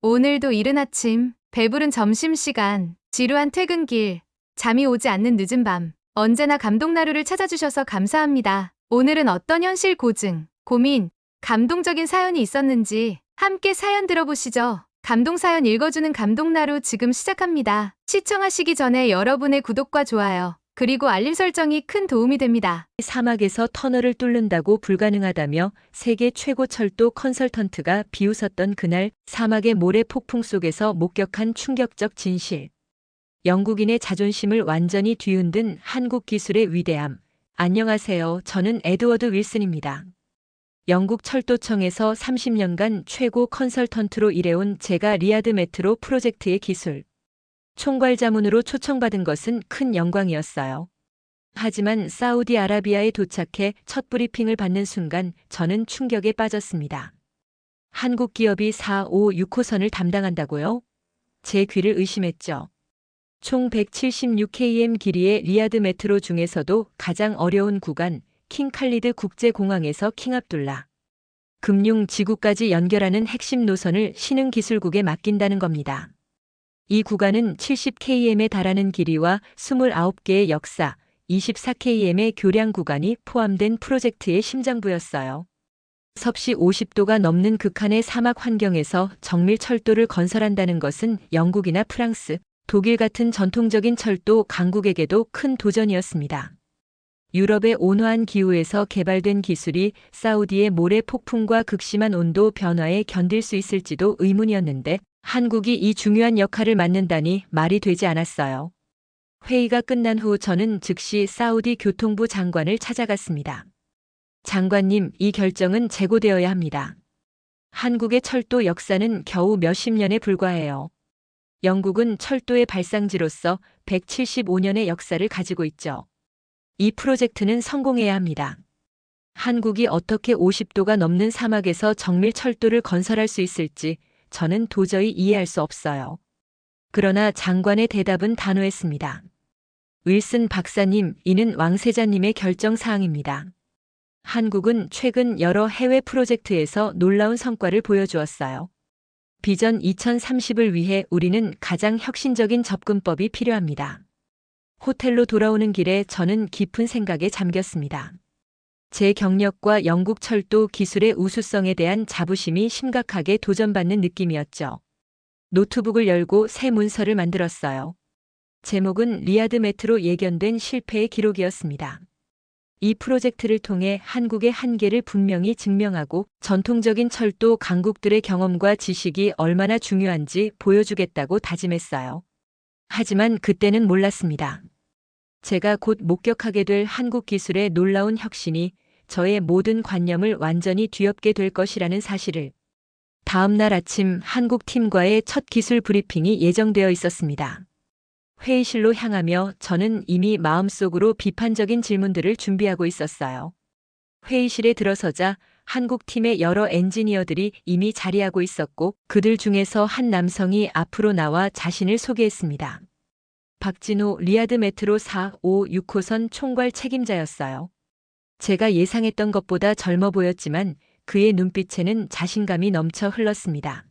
오늘도 이른 아침, 배부른 점심시간, 지루한 퇴근길, 잠이 오지 않는 늦은 밤, 언제나 감동나루를 찾아주셔서 감사합니다. 오늘은 어떤 현실 고증, 고민, 감동적인 사연이 있었는지 함께 사연 들어보시죠. 감동사연 읽어주는 감동나루 지금 시작합니다. 시청하시기 전에 여러분의 구독과 좋아요, 그리고 알림 설정이 큰 도움이 됩니다. 사막에서 터널을 뚫는다고 불가능하다며 세계 최고 철도 컨설턴트가 비웃었던 그날, 사막의 모래 폭풍 속에서 목격한 충격적 진실. 영국인의 자존심을 완전히 뒤흔든 한국 기술의 위대함. 안녕하세요. 저는 에드워드 윌슨입니다. 영국 철도청에서 30년간 최고 컨설턴트로 일해온 제가 리야드 메트로 프로젝트의 기술 총괄자문으로 초청받은 것은 큰 영광이었어요. 하지만 사우디아라비아에 도착해 첫 브리핑을 받는 순간 저는 충격에 빠졌습니다. 한국 기업이 4, 5, 6호선을 담당한다고요? 제 귀를 의심했죠. 총 176km 길이의 리야드 메트로 중에서도 가장 어려운 구간, 킹 칼리드 국제공항에서 킹 압둘라 금융지구까지 연결하는 핵심 노선을 신흥기술국에 맡긴다는 겁니다. 이 구간은 70km에 달하는 길이와 29개의 역사, 24km의 교량 구간이 포함된 프로젝트의 심장부였어요. 섭씨 50도가 넘는 극한의 사막 환경에서 정밀 철도를 건설한다는 것은 영국이나 프랑스, 독일 같은 전통적인 철도 강국에게도 큰 도전이었습니다. 유럽의 온화한 기후에서 개발된 기술이 사우디의 모래 폭풍과 극심한 온도 변화에 견딜 수 있을지도 의문이었는데 한국이 이 중요한 역할을 맡는다니 말이 되지 않았어요. 회의가 끝난 후 저는 즉시 사우디 교통부 장관을 찾아갔습니다. 장관님, 이 결정은 재고되어야 합니다. 한국의 철도 역사는 겨우 몇십 년에 불과해요. 영국은 철도의 발상지로서 175년의 역사를 가지고 있죠. 이 프로젝트는 성공해야 합니다. 한국이 어떻게 50도가 넘는 사막에서 정밀 철도를 건설할 수 있을지 저는 도저히 이해할 수 없어요. 그러나 장관의 대답은 단호했습니다. 윌슨 박사님, 이는 왕세자님의 결정 사항입니다. 한국은 최근 여러 해외 프로젝트에서 놀라운 성과를 보여주었어요. 비전 2030을 위해 우리는 가장 혁신적인 접근법이 필요합니다. 호텔로 돌아오는 길에 저는 깊은 생각에 잠겼습니다. 제 경력과 영국 철도 기술의 우수성에 대한 자부심이 심각하게 도전받는 느낌이었죠. 노트북을 열고 새 문서를 만들었어요. 제목은 리야드 메트로 예견된 실패의 기록이었습니다. 이 프로젝트를 통해 한국의 한계를 분명히 증명하고 전통적인 철도 강국들의 경험과 지식이 얼마나 중요한지 보여주겠다고 다짐했어요. 하지만 그때는 몰랐습니다. 제가 곧 목격하게 될 한국 기술의 놀라운 혁신이 저의 모든 관념을 완전히 뒤엎게 될 것이라는 사실을. 다음 날 아침 한국 팀과의 첫 기술 브리핑이 예정되어 있었습니다. 회의실로 향하며 저는 이미 마음속으로 비판적인 질문들을 준비하고 있었어요. 회의실에 들어서자 한국 팀의 여러 엔지니어들이 이미 자리하고 있었고 그들 중에서 한 남성이 앞으로 나와 자신을 소개했습니다. 박진호 리야드 메트로 4, 5, 6호선 총괄 책임자였어요. 제가 예상했던 것보다 젊어 보였지만 그의 눈빛에는 자신감이 넘쳐 흘렀습니다.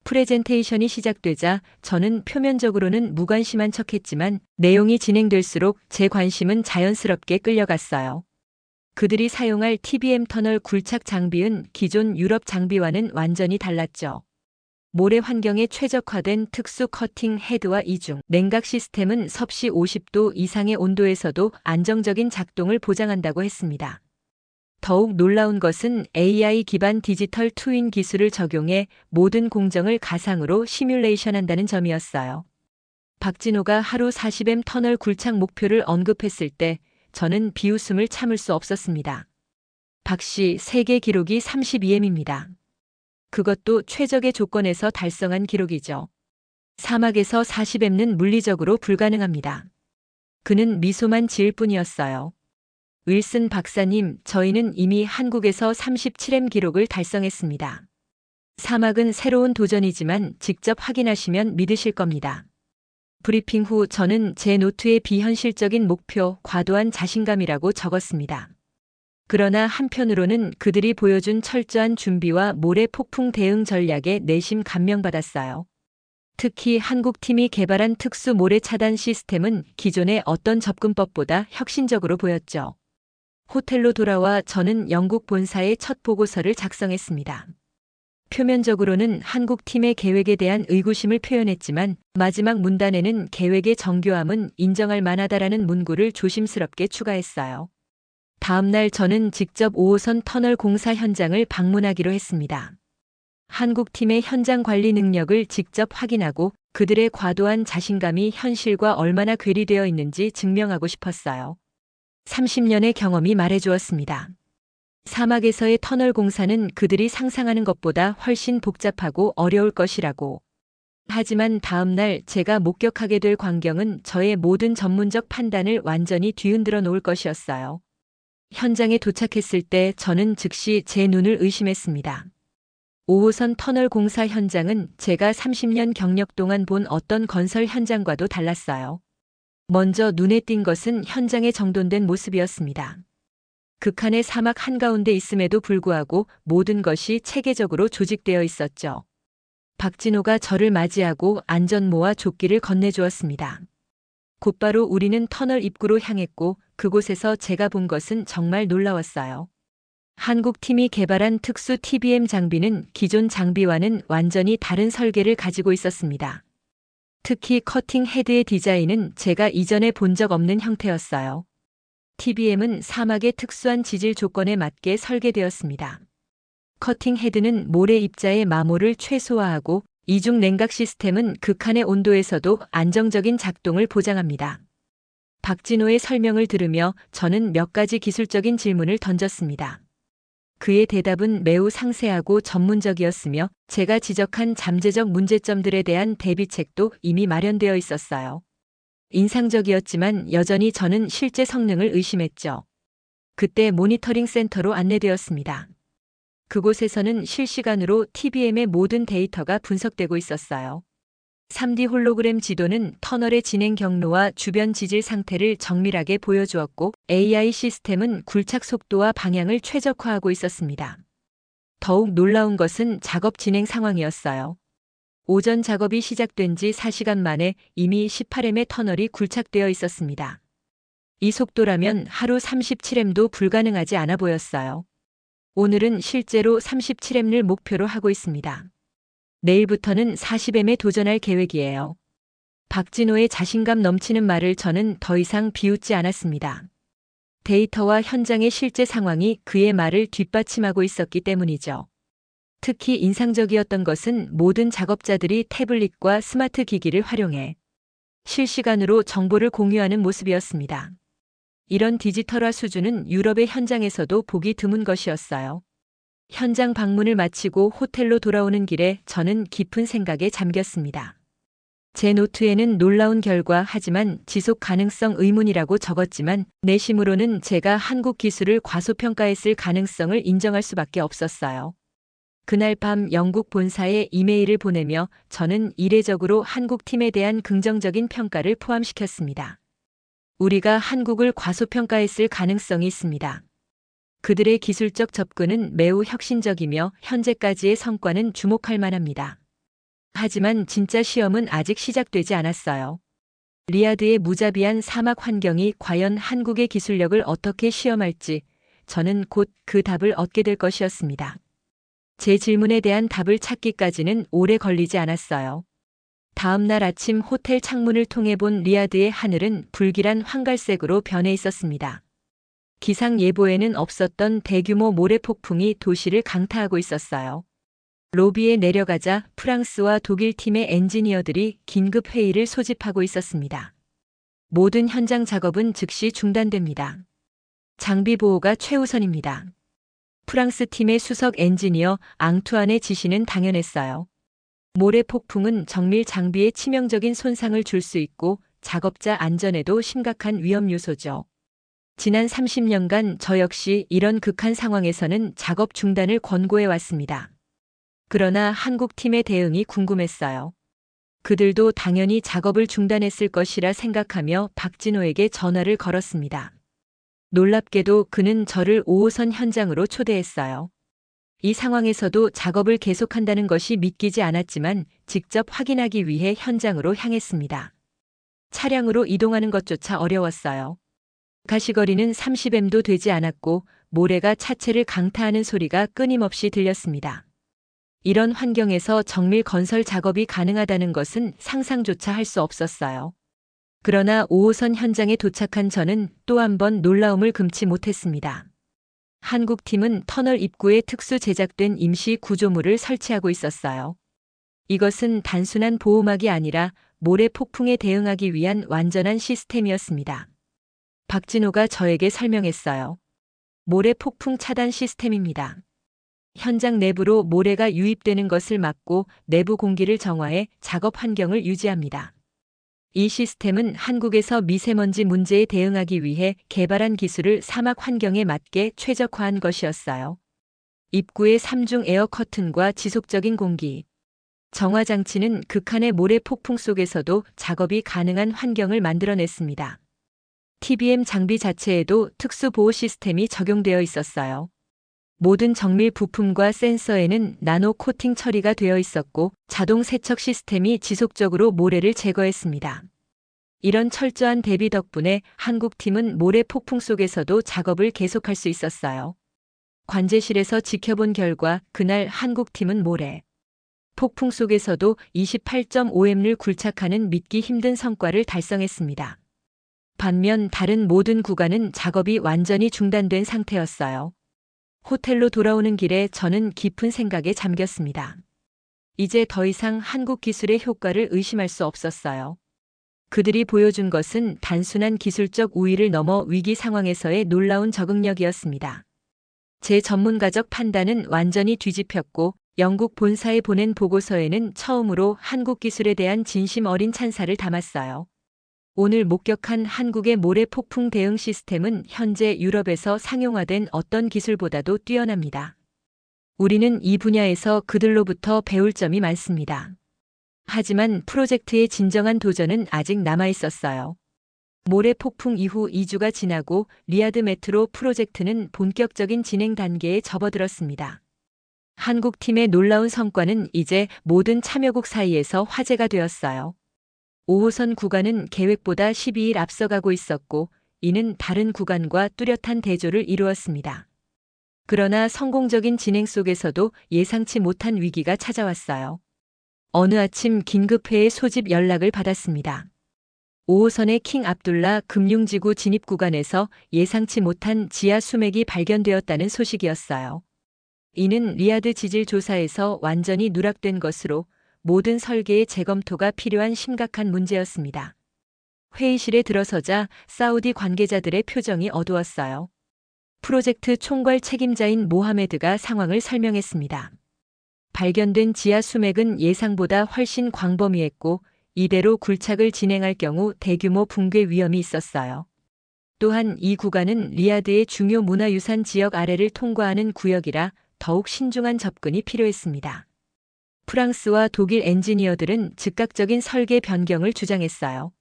프레젠테이션이 시작되자 저는 표면적으로는 무관심한 척했지만 내용이 진행될수록 제 관심은 자연스럽게 끌려갔어요. 그들이 사용할 TBM 터널 굴착 장비는 기존 유럽 장비와는 완전히 달랐죠. 모래 환경에 최적화된 특수 커팅 헤드와 이중 냉각 시스템은 섭씨 50도 이상의 온도에서도 안정적인 작동을 보장한다고 했습니다. 더욱 놀라운 것은 AI 기반 디지털 트윈 기술을 적용해 모든 공정을 가상으로 시뮬레이션한다는 점이었어요. 박진호가 하루 40M 터널 굴착 목표를 언급했을 때 저는 비웃음을 참을 수 없었습니다. 박 씨, 세계 기록이 32M입니다. 그것도 최적의 조건에서 달성한 기록이죠. 사막에서 40M는 물리적으로 불가능합니다. 그는 미소만 지을 뿐이었어요. 윌슨 박사님, 저희는 이미 한국에서 37M 기록을 달성했습니다. 사막은 새로운 도전이지만 직접 확인하시면 믿으실 겁니다. 브리핑 후 저는 제 노트에 비현실적인 목표, 과도한 자신감이라고 적었습니다. 그러나 한편으로는 그들이 보여준 철저한 준비와 모래 폭풍 대응 전략에 내심 감명받았어요. 특히 한국팀이 개발한 특수 모래 차단 시스템은 기존의 어떤 접근법보다 혁신적으로 보였죠. 호텔로 돌아와 저는 영국 본사에 첫 보고서를 작성했습니다. 표면적으로는 한국팀의 계획에 대한 의구심을 표현했지만 마지막 문단에는 계획의 정교함은 인정할 만하다라는 문구를 조심스럽게 추가했어요. 다음 날 저는 직접 5호선 터널 공사 현장을 방문하기로 했습니다. 한국팀의 현장 관리 능력을 직접 확인하고 그들의 과도한 자신감이 현실과 얼마나 괴리되어 있는지 증명하고 싶었어요. 30년의 경험이 말해주었습니다. 사막에서의 터널 공사는 그들이 상상하는 것보다 훨씬 복잡하고 어려울 것이라고. 하지만 다음 날 제가 목격하게 될 광경은 저의 모든 전문적 판단을 완전히 뒤흔들어 놓을 것이었어요. 현장에 도착했을 때 저는 즉시 제 눈을 의심했습니다. 5호선 터널 공사 현장은 제가 30년 경력 동안 본 어떤 건설 현장과도 달랐어요. 먼저 눈에 띈 것은 현장의 정돈된 모습이었습니다. 극한의 사막 한가운데 있음에도 불구하고 모든 것이 체계적으로 조직되어 있었죠. 박진호가 저를 맞이하고 안전모와 조끼를 건네주었습니다. 곧바로 우리는 터널 입구로 향했고 그곳에서 제가 본 것은 정말 놀라웠어요. 한국팀이 개발한 특수 TBM 장비는 기존 장비와는 완전히 다른 설계를 가지고 있었습니다. 특히 커팅 헤드의 디자인은 제가 이전에 본 적 없는 형태였어요. TBM은 사막의 특수한 지질 조건에 맞게 설계되었습니다. 커팅 헤드는 모래 입자의 마모를 최소화하고 이중 냉각 시스템은 극한의 온도에서도 안정적인 작동을 보장합니다. 박진호의 설명을 들으며 저는 몇 가지 기술적인 질문을 던졌습니다. 그의 대답은 매우 상세하고 전문적이었으며 제가 지적한 잠재적 문제점들에 대한 대비책도 이미 마련되어 있었어요. 인상적이었지만 여전히 저는 실제 성능을 의심했죠. 그때 모니터링 센터로 안내되었습니다. 그곳에서는 실시간으로 TBM의 모든 데이터가 분석되고 있었어요. 3D 홀로그램 지도는 터널의 진행 경로와 주변 지질 상태를 정밀하게 보여주었고 AI 시스템은 굴착 속도와 방향을 최적화하고 있었습니다. 더욱 놀라운 것은 작업 진행 상황이었어요. 오전 작업이 시작된 지 4시간 만에 이미 18M의 터널이 굴착되어 있었습니다. 이 속도라면 하루 37M도 불가능하지 않아 보였어요. 오늘은 실제로 37M을 목표로 하고 있습니다. 내일부터는 40M에 도전할 계획이에요. 박진호의 자신감 넘치는 말을 저는 더 이상 비웃지 않았습니다. 데이터와 현장의 실제 상황이 그의 말을 뒷받침하고 있었기 때문이죠. 특히 인상적이었던 것은 모든 작업자들이 태블릿과 스마트 기기를 활용해 실시간으로 정보를 공유하는 모습이었습니다. 이런 디지털화 수준은 유럽의 현장에서도 보기 드문 것이었어요. 현장 방문을 마치고 호텔로 돌아오는 길에 저는 깊은 생각에 잠겼습니다. 제 노트에는 놀라운 결과 하지만 지속 가능성 의문이라고 적었지만 내심으로는 제가 한국 기술을 과소평가했을 가능성을 인정할 수밖에 없었어요. 그날 밤 영국 본사에 이메일을 보내며 저는 이례적으로 한국 팀에 대한 긍정적인 평가를 포함시켰습니다. 우리가 한국을 과소평가했을 가능성이 있습니다. 그들의 기술적 접근은 매우 혁신적이며 현재까지의 성과는 주목할 만합니다. 하지만 진짜 시험은 아직 시작되지 않았어요. 리야드의 무자비한 사막 환경이 과연 한국의 기술력을 어떻게 시험할지 저는 곧 그 답을 얻게 될 것이었습니다. 제 질문에 대한 답을 찾기까지는 오래 걸리지 않았어요. 다음 날 아침 호텔 창문을 통해 본 리야드의 하늘은 불길한 황갈색으로 변해 있었습니다. 기상 예보에는 없었던 대규모 모래 폭풍이 도시를 강타하고 있었어요. 로비에 내려가자 프랑스와 독일 팀의 엔지니어들이 긴급 회의를 소집하고 있었습니다. 모든 현장 작업은 즉시 중단됩니다. 장비 보호가 최우선입니다. 프랑스 팀의 수석 엔지니어 앙투안의 지시는 당연했어요. 모래 폭풍은 정밀 장비에 치명적인 손상을 줄 수 있고 작업자 안전에도 심각한 위험 요소죠. 지난 30년간 저 역시 이런 극한 상황에서는 작업 중단을 권고해 왔습니다. 그러나 한국 팀의 대응이 궁금했어요. 그들도 당연히 작업을 중단했을 것이라 생각하며 박진호에게 전화를 걸었습니다. 놀랍게도 그는 저를 5호선 현장으로 초대했어요. 이 상황에서도 작업을 계속한다는 것이 믿기지 않았지만 직접 확인하기 위해 현장으로 향했습니다. 차량으로 이동하는 것조차 어려웠어요. 가시거리는 30m도 되지 않았고 모래가 차체를 강타하는 소리가 끊임없이 들렸습니다. 이런 환경에서 정밀 건설 작업이 가능하다는 것은 상상조차 할 수 없었어요. 그러나 5호선 현장에 도착한 저는 또 한 번 놀라움을 금치 못했습니다. 한국 팀은 터널 입구에 특수 제작된 임시 구조물을 설치하고 있었어요. 이것은 단순한 보호막이 아니라 모래 폭풍에 대응하기 위한 완전한 시스템이었습니다. 박진호가 저에게 설명했어요. 모래 폭풍 차단 시스템입니다. 현장 내부로 모래가 유입되는 것을 막고 내부 공기를 정화해 작업 환경을 유지합니다. 이 시스템은 한국에서 미세먼지 문제에 대응하기 위해 개발한 기술을 사막 환경에 맞게 최적화한 것이었어요. 입구에 3중 에어 커튼과 지속적인 공기 정화 장치는 극한의 모래 폭풍 속에서도 작업이 가능한 환경을 만들어냈습니다. TBM 장비 자체에도 특수 보호 시스템이 적용되어 있었어요. 모든 정밀 부품과 센서에는 나노 코팅 처리가 되어 있었고 자동 세척 시스템이 지속적으로 모래를 제거했습니다. 이런 철저한 대비 덕분에 한국팀은 모래 폭풍 속에서도 작업을 계속할 수 있었어요. 관제실에서 지켜본 결과 그날 한국팀은 모래 폭풍 속에서도 28.5m를 굴착하는 믿기 힘든 성과를 달성했습니다. 반면 다른 모든 구간은 작업이 완전히 중단된 상태였어요. 호텔로 돌아오는 길에 저는 깊은 생각에 잠겼습니다. 이제 더 이상 한국 기술의 효과를 의심할 수 없었어요. 그들이 보여준 것은 단순한 기술적 우위를 넘어 위기 상황에서의 놀라운 적응력이었습니다. 제 전문가적 판단은 완전히 뒤집혔고 영국 본사에 보낸 보고서에는 처음으로 한국 기술에 대한 진심 어린 찬사를 담았어요. 오늘 목격한 한국의 모래 폭풍 대응 시스템은 현재 유럽에서 상용화된 어떤 기술보다도 뛰어납니다. 우리는 이 분야에서 그들로부터 배울 점이 많습니다. 하지만 프로젝트의 진정한 도전은 아직 남아 있었어요. 모래 폭풍 이후 2주가 지나고 리야드 메트로 프로젝트는 본격적인 진행 단계에 접어들었습니다. 한국 팀의 놀라운 성과는 이제 모든 참여국 사이에서 화제가 되었어요. 5호선 구간은 계획보다 12일 앞서가고 있었고 이는 다른 구간과 뚜렷한 대조를 이루었습니다. 그러나 성공적인 진행 속에서도 예상치 못한 위기가 찾아왔어요. 어느 아침 긴급회의 소집 연락을 받았습니다. 5호선의 킹 압둘라 금융지구 진입 구간에서 예상치 못한 지하 수맥이 발견되었다는 소식이었어요. 이는 리야드 지질 조사에서 완전히 누락된 것으로 모든 설계의 재검토가 필요한 심각한 문제였습니다. 회의실에 들어서자 사우디 관계자들의 표정이 어두웠어요. 프로젝트 총괄 책임자인 모하메드가 상황을 설명했습니다. 발견된 지하 수맥은 예상보다 훨씬 광범위했고 이대로 굴착을 진행할 경우 대규모 붕괴 위험이 있었어요. 또한 이 구간은 리야드의 중요 문화유산 지역 아래를 통과하는 구역이라 더욱 신중한 접근이 필요했습니다. 프랑스와 독일 엔지니어들은 즉각적인 설계 변경을 주장했어요.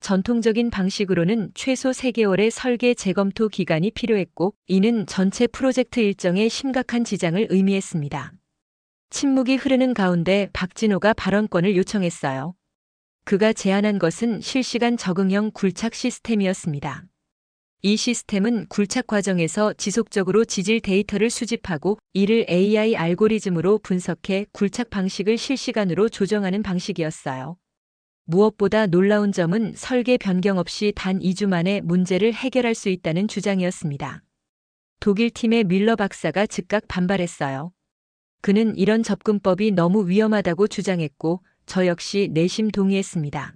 전통적인 방식으로는 최소 3개월의 설계 재검토 기간이 필요했고 이는 전체 프로젝트 일정에 심각한 지장을 의미했습니다. 침묵이 흐르는 가운데 박진호가 발언권을 요청했어요. 그가 제안한 것은 실시간 적응형 굴착 시스템이었습니다. 이 시스템은 굴착 과정에서 지속적으로 지질 데이터를 수집하고 이를 AI 알고리즘으로 분석해 굴착 방식을 실시간으로 조정하는 방식이었어요. 무엇보다 놀라운 점은 설계 변경 없이 단 2주 만에 문제를 해결할 수 있다는 주장이었습니다. 독일 팀의 밀러 박사가 즉각 반발했어요. 그는 이런 접근법이 너무 위험하다고 주장했고 저 역시 내심 동의했습니다.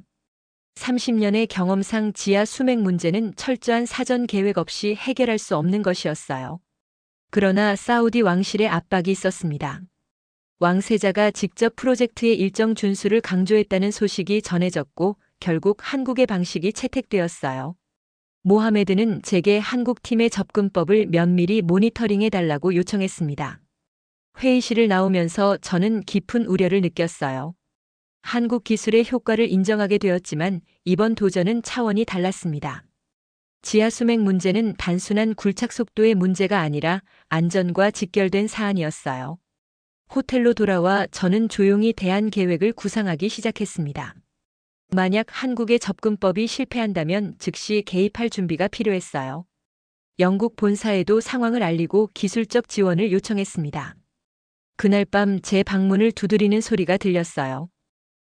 30년의 경험상 지하 수맥 문제는 철저한 사전 계획 없이 해결할 수 없는 것이었어요. 그러나 사우디 왕실의 압박이 있었습니다. 왕세자가 직접 프로젝트의 일정 준수를 강조했다는 소식이 전해졌고 결국 한국의 방식이 채택되었어요. 모하메드는 제게 한국 팀의 접근법을 면밀히 모니터링해달라고 요청했습니다. 회의실을 나오면서 저는 깊은 우려를 느꼈어요. 한국 기술의 효과를 인정하게 되었지만 이번 도전은 차원이 달랐습니다. 지하 수맥 문제는 단순한 굴착 속도의 문제가 아니라 안전과 직결된 사안이었어요. 호텔로 돌아와 저는 조용히 대안 계획을 구상하기 시작했습니다. 만약 한국의 접근법이 실패한다면 즉시 개입할 준비가 필요했어요. 영국 본사에도 상황을 알리고 기술적 지원을 요청했습니다. 그날 밤 제 방문을 두드리는 소리가 들렸어요.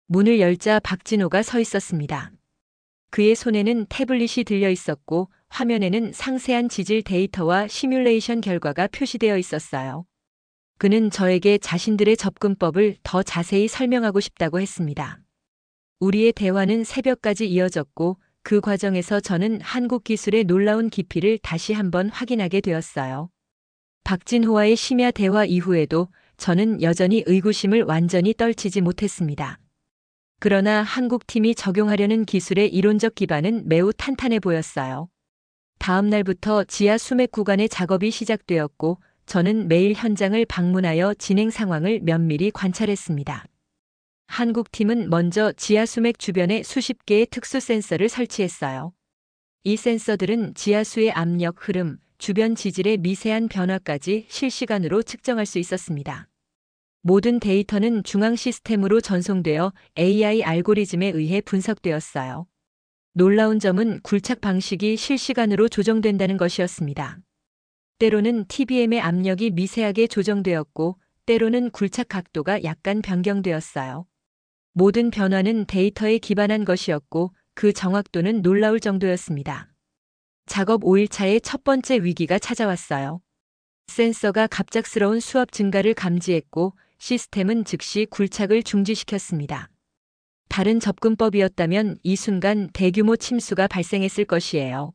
문을 열자 박진호가 서 있었습니다. 그의 손에는 태블릿이 들려 있었고 화면에는 상세한 지질 데이터와 시뮬레이션 결과가 표시되어 있었어요. 그는 저에게 자신들의 접근법을 더 자세히 설명하고 싶다고 했습니다. 우리의 대화는 새벽까지 이어졌고 그 과정에서 저는 한국 기술의 놀라운 깊이를 다시 한번 확인하게 되었어요. 박진호와의 심야 대화 이후에도 저는 여전히 의구심을 완전히 떨치지 못했습니다. 그러나 한국 팀이 적용하려는 기술의 이론적 기반은 매우 탄탄해 보였어요. 다음 날부터 지하 수맥 구간의 작업이 시작되었고 저는 매일 현장을 방문하여 진행 상황을 면밀히 관찰했습니다. 한국 팀은 먼저 지하 수맥 주변에 수십 개의 특수 센서를 설치했어요. 이 센서들은 지하수의 압력, 흐름, 주변 지질의 미세한 변화까지 실시간으로 측정할 수 있었습니다. 모든 데이터는 중앙 시스템으로 전송되어 AI 알고리즘에 의해 분석되었어요. 놀라운 점은 굴착 방식이 실시간으로 조정된다는 것이었습니다. 때로는 TBM의 압력이 미세하게 조정되었고, 때로는 굴착 각도가 약간 변경되었어요. 모든 변화는 데이터에 기반한 것이었고, 그 정확도는 놀라울 정도였습니다. 작업 5일차의 첫 번째 위기가 찾아왔어요. 센서가 갑작스러운 수압 증가를 감지했고, 시스템은 즉시 굴착을 중지시켰습니다. 다른 접근법이었다면 이 순간 대규모 침수가 발생했을 것이에요.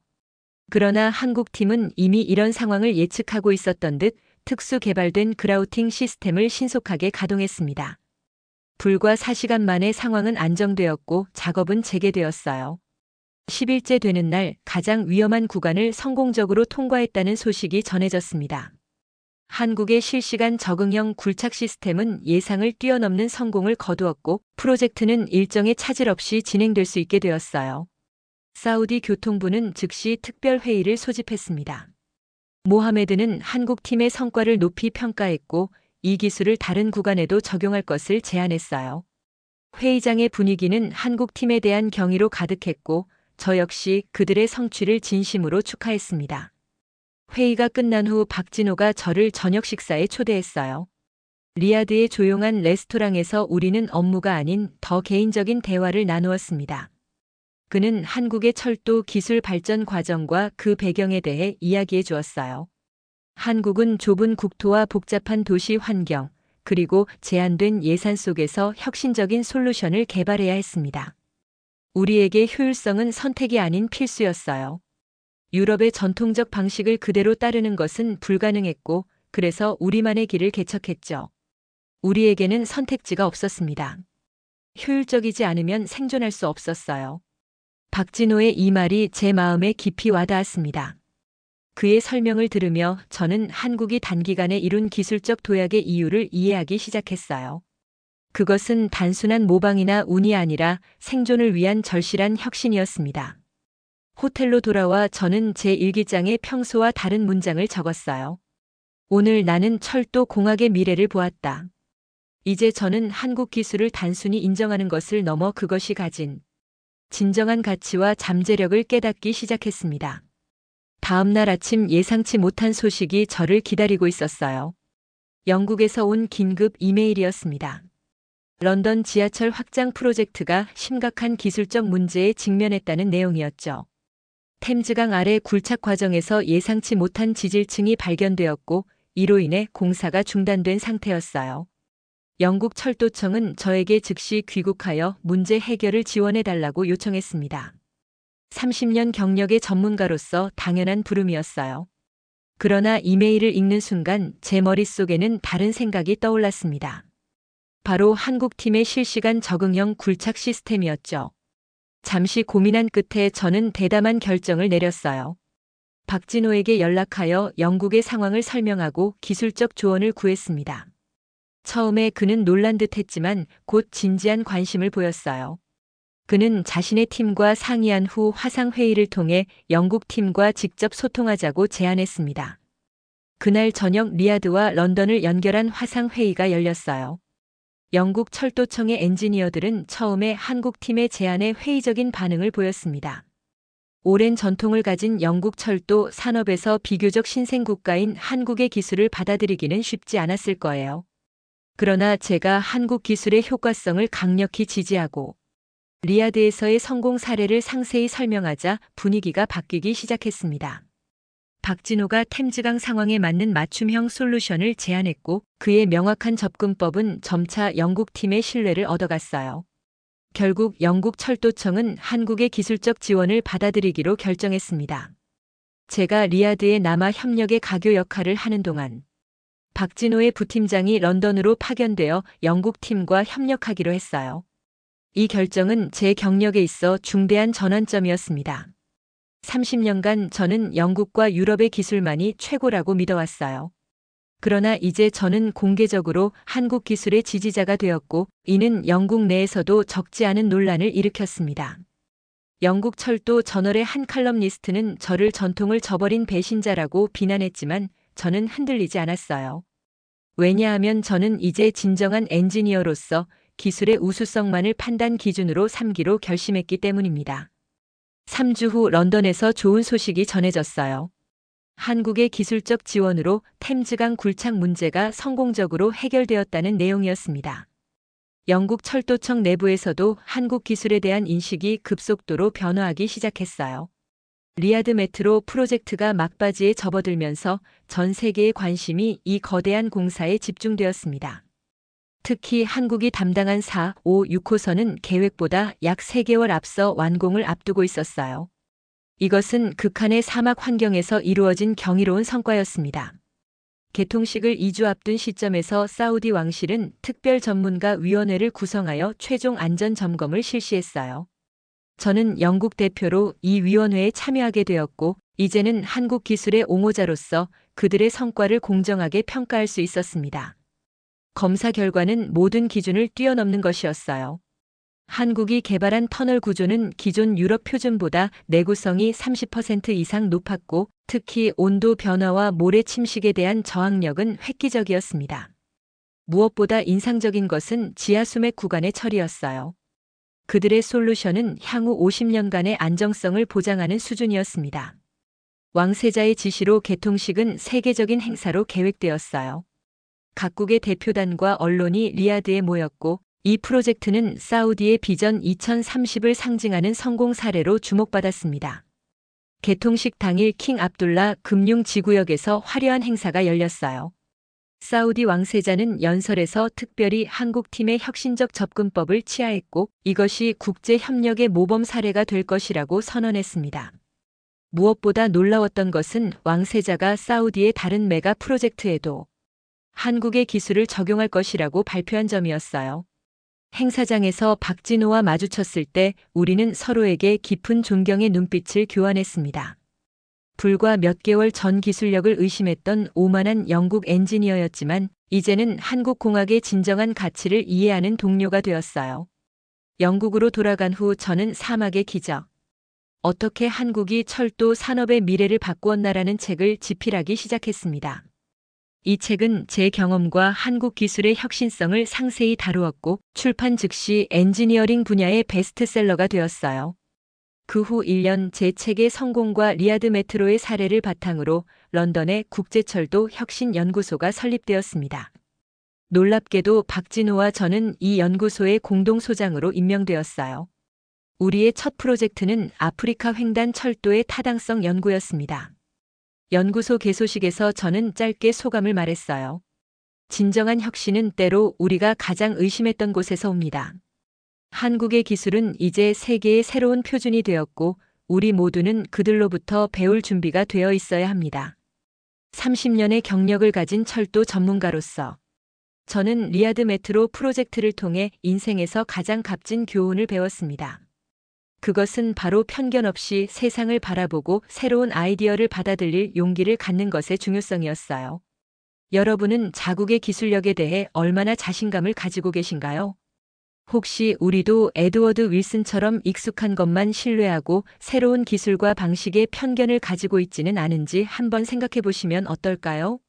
그러나 한국 팀은 이미 이런 상황을 예측하고 있었던 듯 특수 개발된 그라우팅 시스템을 신속하게 가동했습니다. 불과 4시간 만에 상황은 안정되었고 작업은 재개되었어요. 10일째 되는 날 가장 위험한 구간을 성공적으로 통과했다는 소식이 전해졌습니다. 한국의 실시간 적응형 굴착 시스템은 예상을 뛰어넘는 성공을 거두었고 프로젝트는 일정의 차질 없이 진행될 수 있게 되었어요. 사우디 교통부는 즉시 특별회의를 소집했습니다. 모하메드는 한국 팀의 성과를 높이 평가했고 이 기술을 다른 구간에도 적용할 것을 제안했어요. 회의장의 분위기는 한국 팀에 대한 경의로 가득했고 저 역시 그들의 성취를 진심으로 축하했습니다. 회의가 끝난 후 박진호가 저를 저녁 식사에 초대했어요. 리야드의 조용한 레스토랑에서 우리는 업무가 아닌 더 개인적인 대화를 나누었습니다. 그는 한국의 철도 기술 발전 과정과 그 배경에 대해 이야기해 주었어요. 한국은 좁은 국토와 복잡한 도시 환경, 그리고 제한된 예산 속에서 혁신적인 솔루션을 개발해야 했습니다. 우리에게 효율성은 선택이 아닌 필수였어요. 유럽의 전통적 방식을 그대로 따르는 것은 불가능했고, 그래서 우리만의 길을 개척했죠. 우리에게는 선택지가 없었습니다. 효율적이지 않으면 생존할 수 없었어요. 박진호의 이 말이 제 마음에 깊이 와닿았습니다. 그의 설명을 들으며 저는 한국이 단기간에 이룬 기술적 도약의 이유를 이해하기 시작했어요. 그것은 단순한 모방이나 운이 아니라 생존을 위한 절실한 혁신이었습니다. 호텔로 돌아와 저는 제 일기장에 평소와 다른 문장을 적었어요. 오늘 나는 철도 공학의 미래를 보았다. 이제 저는 한국 기술을 단순히 인정하는 것을 넘어 그것이 가진 진정한 가치와 잠재력을 깨닫기 시작했습니다. 다음 날 아침 예상치 못한 소식이 저를 기다리고 있었어요. 영국에서 온 긴급 이메일이었습니다. 런던 지하철 확장 프로젝트가 심각한 기술적 문제에 직면했다는 내용이었죠. 템즈강 아래 굴착 과정에서 예상치 못한 지질층이 발견되었고 이로 인해 공사가 중단된 상태였어요. 영국 철도청은 저에게 즉시 귀국하여 문제 해결을 지원해달라고 요청했습니다. 30년 경력의 전문가로서 당연한 부름이었어요. 그러나 이메일을 읽는 순간 제 머릿속에는 다른 생각이 떠올랐습니다. 바로 한국팀의 실시간 적응형 굴착 시스템이었죠. 잠시 고민한 끝에 저는 대담한 결정을 내렸어요. 박진호에게 연락하여 영국의 상황을 설명하고 기술적 조언을 구했습니다. 처음에 그는 놀란 듯 했지만 곧 진지한 관심을 보였어요. 그는 자신의 팀과 상의한 후 화상회의를 통해 영국 팀과 직접 소통하자고 제안했습니다. 그날 저녁 리야드와 런던을 연결한 화상회의가 열렸어요. 영국 철도청의 엔지니어들은 처음에 한국 팀의 제안에 회의적인 반응을 보였습니다. 오랜 전통을 가진 영국 철도 산업에서 비교적 신생 국가인 한국의 기술을 받아들이기는 쉽지 않았을 거예요. 그러나 제가 한국 기술의 효과성을 강력히 지지하고 리야드에서의 성공 사례를 상세히 설명하자 분위기가 바뀌기 시작했습니다. 박진호가 템즈강 상황에 맞는 맞춤형 솔루션을 제안했고 그의 명확한 접근법은 점차 영국 팀의 신뢰를 얻어갔어요. 결국 영국 철도청은 한국의 기술적 지원을 받아들이기로 결정했습니다. 제가 리야드에 남아 협력의 가교 역할을 하는 동안 박진호의 부팀장이 런던으로 파견되어 영국 팀과 협력하기로 했어요. 이 결정은 제 경력에 있어 중대한 전환점이었습니다. 30년간 저는 영국과 유럽의 기술만이 최고라고 믿어왔어요. 그러나 이제 저는 공개적으로 한국 기술의 지지자가 되었고 이는 영국 내에서도 적지 않은 논란을 일으켰습니다. 영국 철도 저널의 한 칼럼니스트는 저를 전통을 저버린 배신자라고 비난했지만 저는 흔들리지 않았어요. 왜냐하면 저는 이제 진정한 엔지니어로서 기술의 우수성만을 판단 기준으로 삼기로 결심했기 때문입니다. 3주 후 런던에서 좋은 소식이 전해졌어요. 한국의 기술적 지원으로 템즈강 굴착 문제가 성공적으로 해결되었다는 내용이었습니다. 영국 철도청 내부에서도 한국 기술에 대한 인식이 급속도로 변화하기 시작했어요. 리야드 메트로 프로젝트가 막바지에 접어들면서 전 세계의 관심이 이 거대한 공사에 집중되었습니다. 특히 한국이 담당한 4, 5, 6호선은 계획보다 약 3개월 앞서 완공을 앞두고 있었어요. 이것은 극한의 사막 환경에서 이루어진 경이로운 성과였습니다. 개통식을 2주 앞둔 시점에서 사우디 왕실은 특별 전문가 위원회를 구성하여 최종 안전 점검을 실시했어요. 저는 영국 대표로 이 위원회에 참여하게 되었고, 이제는 한국 기술의 옹호자로서 그들의 성과를 공정하게 평가할 수 있었습니다. 검사 결과는 모든 기준을 뛰어넘는 것이었어요. 한국이 개발한 터널 구조는 기존 유럽 표준보다 내구성이 30% 이상 높았고 특히 온도 변화와 모래 침식에 대한 저항력은 획기적이었습니다. 무엇보다 인상적인 것은 지하 수맥 구간의 처리였어요. 그들의 솔루션은 향후 50년간의 안정성을 보장하는 수준이었습니다. 왕세자의 지시로 개통식은 세계적인 행사로 계획되었어요. 각국의 대표단과 언론이 리야드에 모였고 이 프로젝트는 사우디의 비전 2030을 상징하는 성공 사례로 주목받았습니다. 개통식 당일 킹 압둘라 금융지구역에서 화려한 행사가 열렸어요. 사우디 왕세자는 연설에서 특별히 한국팀의 혁신적 접근법을 치하했고 이것이 국제 협력의 모범 사례가 될 것이라고 선언했습니다. 무엇보다 놀라웠던 것은 왕세자가 사우디의 다른 메가 프로젝트에도 한국의 기술을 적용할 것이라고 발표한 점이었어요. 행사장에서 박진호와 마주쳤을 때 우리는 서로에게 깊은 존경의 눈빛을 교환했습니다. 불과 몇 개월 전 기술력을 의심했던 오만한 영국 엔지니어였지만 이제는 한국공학의 진정한 가치를 이해하는 동료가 되었어요. 영국으로 돌아간 후 저는 사막의 기적. 어떻게 한국이 철도 산업의 미래를 바꾸었나라는 책을 집필하기 시작했습니다. 이 책은 제 경험과 한국 기술의 혁신성을 상세히 다루었고 출판 즉시 엔지니어링 분야의 베스트셀러가 되었어요. 그 후 1년 제 책의 성공과 리야드 메트로의 사례를 바탕으로 런던의 국제철도 혁신연구소가 설립되었습니다. 놀랍게도 박진호와 저는 이 연구소의 공동소장으로 임명되었어요. 우리의 첫 프로젝트는 아프리카 횡단 철도의 타당성 연구였습니다. 연구소 개소식에서 저는 짧게 소감을 말했어요. 진정한 혁신은 때로 우리가 가장 의심했던 곳에서 옵니다. 한국의 기술은 이제 세계의 새로운 표준이 되었고 우리 모두는 그들로부터 배울 준비가 되어 있어야 합니다. 30년의 경력을 가진 철도 전문가로서 저는 리야드 메트로 프로젝트를 통해 인생에서 가장 값진 교훈을 배웠습니다. 그것은 바로 편견 없이 세상을 바라보고 새로운 아이디어를 받아들일 용기를 갖는 것의 중요성이었어요. 여러분은 자국의 기술력에 대해 얼마나 자신감을 가지고 계신가요? 혹시 우리도 에드워드 윌슨처럼 익숙한 것만 신뢰하고 새로운 기술과 방식에 편견을 가지고 있지는 않은지 한번 생각해 보시면 어떨까요?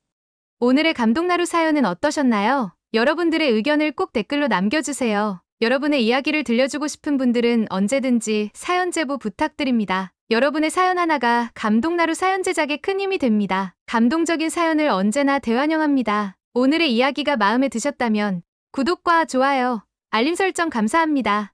오늘의 감동나루 사연은 어떠셨나요? 여러분들의 의견을 꼭 댓글로 남겨주세요. 여러분의 이야기를 들려주고 싶은 분들은 언제든지 사연 제보 부탁드립니다. 여러분의 사연 하나가 감동나루 사연 제작에 큰 힘이 됩니다. 감동적인 사연을 언제나 대환영합니다. 오늘의 이야기가 마음에 드셨다면 구독과 좋아요, 알림 설정 감사합니다.